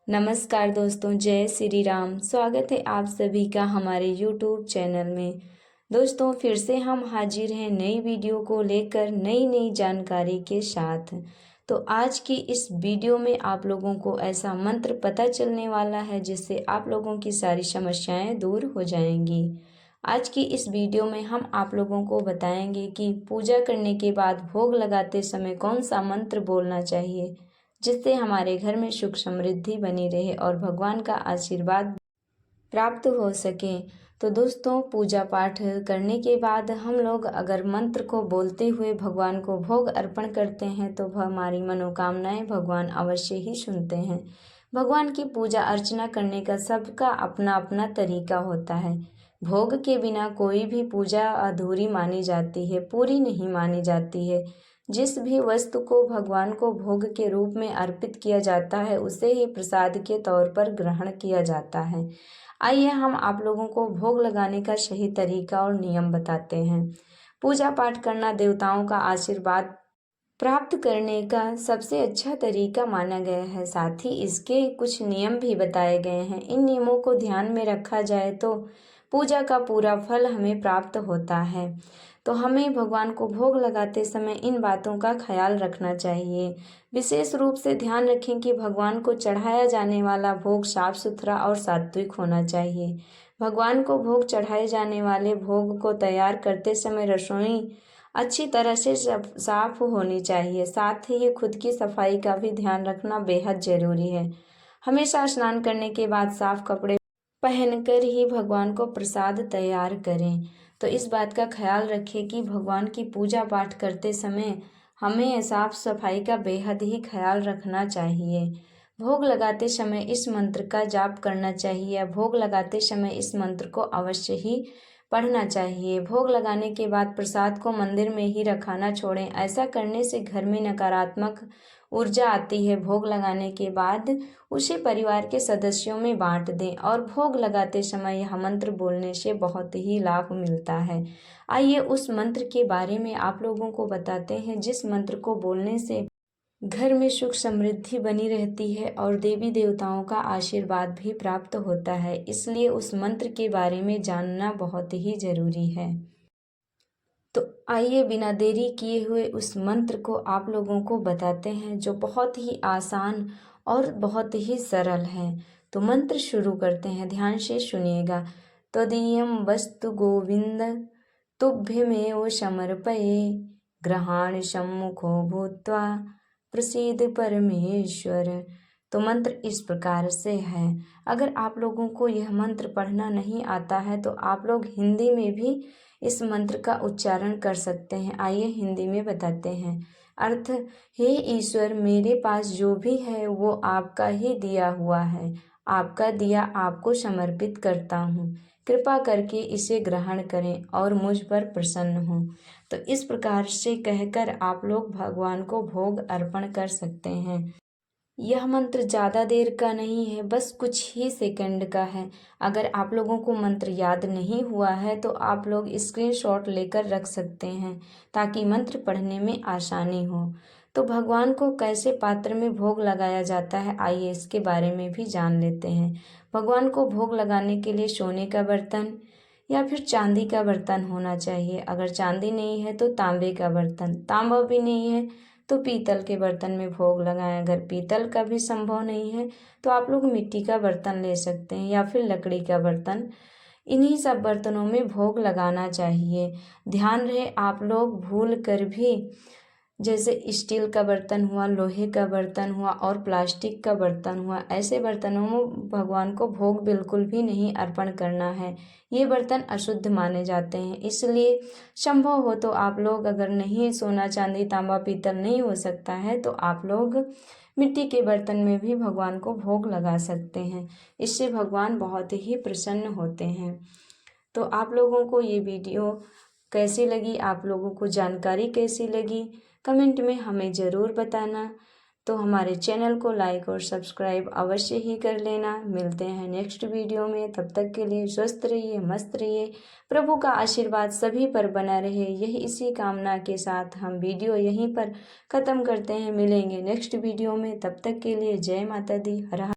नमस्कार दोस्तों, जय श्री राम। स्वागत है आप सभी का हमारे YouTube चैनल में। दोस्तों, फिर से हम हाजिर हैं नई वीडियो को लेकर नई नई जानकारी के साथ। तो आज की इस वीडियो में आप लोगों को ऐसा मंत्र पता चलने वाला है जिससे आप लोगों की सारी समस्याएं दूर हो जाएंगी। आज की इस वीडियो में हम आप लोगों को बताएंगे कि पूजा करने के बाद भोग लगाते समय कौन सा मंत्र बोलना चाहिए जिससे हमारे घर में सुख समृद्धि बनी रहे और भगवान का आशीर्वाद प्राप्त हो सके। तो दोस्तों, पूजा पाठ करने के बाद हम लोग अगर मंत्र को बोलते हुए भगवान को भोग अर्पण करते हैं तो हमारी मनोकामनाएं भगवान अवश्य ही सुनते हैं। भगवान की पूजा अर्चना करने का सबका अपना अपना तरीका होता है। भोग के बिना कोई भी पूजा अधूरी मानी जाती है, पूरी नहीं मानी जाती है। जिस भी वस्तु को भगवान को भोग के रूप में अर्पित किया जाता है उसे ही प्रसाद के तौर पर ग्रहण किया जाता है। आइए हम आप लोगों को भोग लगाने का सही तरीका और नियम बताते हैं। पूजा पाठ करना देवताओं का आशीर्वाद प्राप्त करने का सबसे अच्छा तरीका माना गया है। साथ ही इसके कुछ नियम भी बताए गए हैं। इन नियमों को ध्यान में रखा जाए तो पूजा का पूरा फल हमें प्राप्त होता है। तो हमें भगवान को भोग लगाते समय इन बातों का ख्याल रखना चाहिए। विशेष रूप से ध्यान रखें कि भगवान को चढ़ाया जाने वाला भोग साफ सुथरा और सात्विक होना चाहिए। भगवान को भोग चढ़ाए जाने वाले भोग को तैयार करते समय रसोई अच्छी तरह से साफ होनी चाहिए। साथ ही खुद की सफाई का भी ध्यान रखना बेहद जरूरी है। हमेशा स्नान करने के बाद साफ कपड़े पहनकर ही भगवान को प्रसाद तैयार करें। तो इस बात का ख्याल रखें कि भगवान की पूजा पाठ करते समय हमें साफ सफाई का बेहद ही ख्याल रखना चाहिए। भोग लगाते समय इस मंत्र का जाप करना चाहिए। भोग लगाते समय इस मंत्र को अवश्य ही पढ़ना चाहिए। भोग लगाने के बाद प्रसाद को मंदिर में ही रखाना छोड़ें। ऐसा करने से घर में नकारात्मक ऊर्जा आती है। भोग लगाने के बाद उसे परिवार के सदस्यों में बांट दें और भोग लगाते समय यह मंत्र बोलने से बहुत ही लाभ मिलता है। आइए उस मंत्र के बारे में आप लोगों को बताते हैं जिस मंत्र को बोलने से घर में सुख समृद्धि बनी रहती है और देवी देवताओं का आशीर्वाद भी प्राप्त होता है। इसलिए उस मंत्र के बारे में जानना बहुत ही जरूरी है। तो आइए बिना देरी किए हुए उस मंत्र को आप लोगों को बताते हैं जो बहुत ही आसान और बहुत ही सरल है। तो मंत्र शुरू करते हैं, ध्यान से सुनिएगा। तदीयं वस्तु गोविंद तुभ्यमेव समर्पये ग्रहाण सम्मुखो भूत्वा प्रसीद परमेश्वर। तो मंत्र इस प्रकार से है। अगर आप लोगों को यह मंत्र पढ़ना नहीं आता है तो आप लोग हिंदी में भी इस मंत्र का उच्चारण कर सकते हैं। आइए हिंदी में बताते हैं। अर्थ, हे ईश्वर, मेरे पास जो भी है वो आपका ही दिया हुआ है। आपका दिया आपको समर्पित करता हूँ। कृपा करके इसे ग्रहण करें और मुझ पर प्रसन्न हों। तो इस प्रकार से कहकर आप लोग भगवान को भोग अर्पण कर सकते हैं। यह मंत्र ज़्यादा देर का नहीं है, बस कुछ ही सेकंड का है। अगर आप लोगों को मंत्र याद नहीं हुआ है तो आप लोग स्क्रीनशॉट लेकर रख सकते हैं ताकि मंत्र पढ़ने में आसानी हो। तो भगवान को कैसे पात्र में भोग लगाया जाता है, आइए इसके बारे में भी जान लेते हैं। भगवान को भोग लगाने के लिए सोने का बर्तन या फिर चांदी का बर्तन होना चाहिए। अगर चांदी नहीं है तो तांबे का बर्तन, तांबा भी नहीं है तो पीतल के बर्तन में भोग लगाएं। अगर पीतल का भी संभव नहीं है तो आप लोग मिट्टी का बर्तन ले सकते हैं या फिर लकड़ी का बर्तन। इन्हीं सब बर्तनों में भोग लगाना चाहिए। ध्यान रहे आप लोग भूल कर भी, जैसे स्टील का बर्तन हुआ, लोहे का बर्तन हुआ और प्लास्टिक का बर्तन हुआ, ऐसे बर्तनों में भगवान को भोग बिल्कुल भी नहीं अर्पण करना है। ये बर्तन अशुद्ध माने जाते हैं। इसलिए संभव हो तो आप लोग, अगर नहीं सोना चांदी तांबा पीतल नहीं हो सकता है तो आप लोग मिट्टी के बर्तन में भी भगवान को भोग लगा सकते हैं। इससे भगवान बहुत ही प्रसन्न होते हैं। तो आप लोगों को ये वीडियो कैसी लगी, आप लोगों को जानकारी कैसी लगी, कमेंट में हमें ज़रूर बताना। तो हमारे चैनल को लाइक और सब्सक्राइब अवश्य ही कर लेना। मिलते हैं नेक्स्ट वीडियो में, तब तक के लिए स्वस्थ रहिए, मस्त रहिए, प्रभु का आशीर्वाद सभी पर बना रहे। यही इसी कामना के साथ हम वीडियो यहीं पर ख़त्म करते हैं। मिलेंगे नेक्स्ट वीडियो में, तब तक के लिए जय माता दी, हर हर।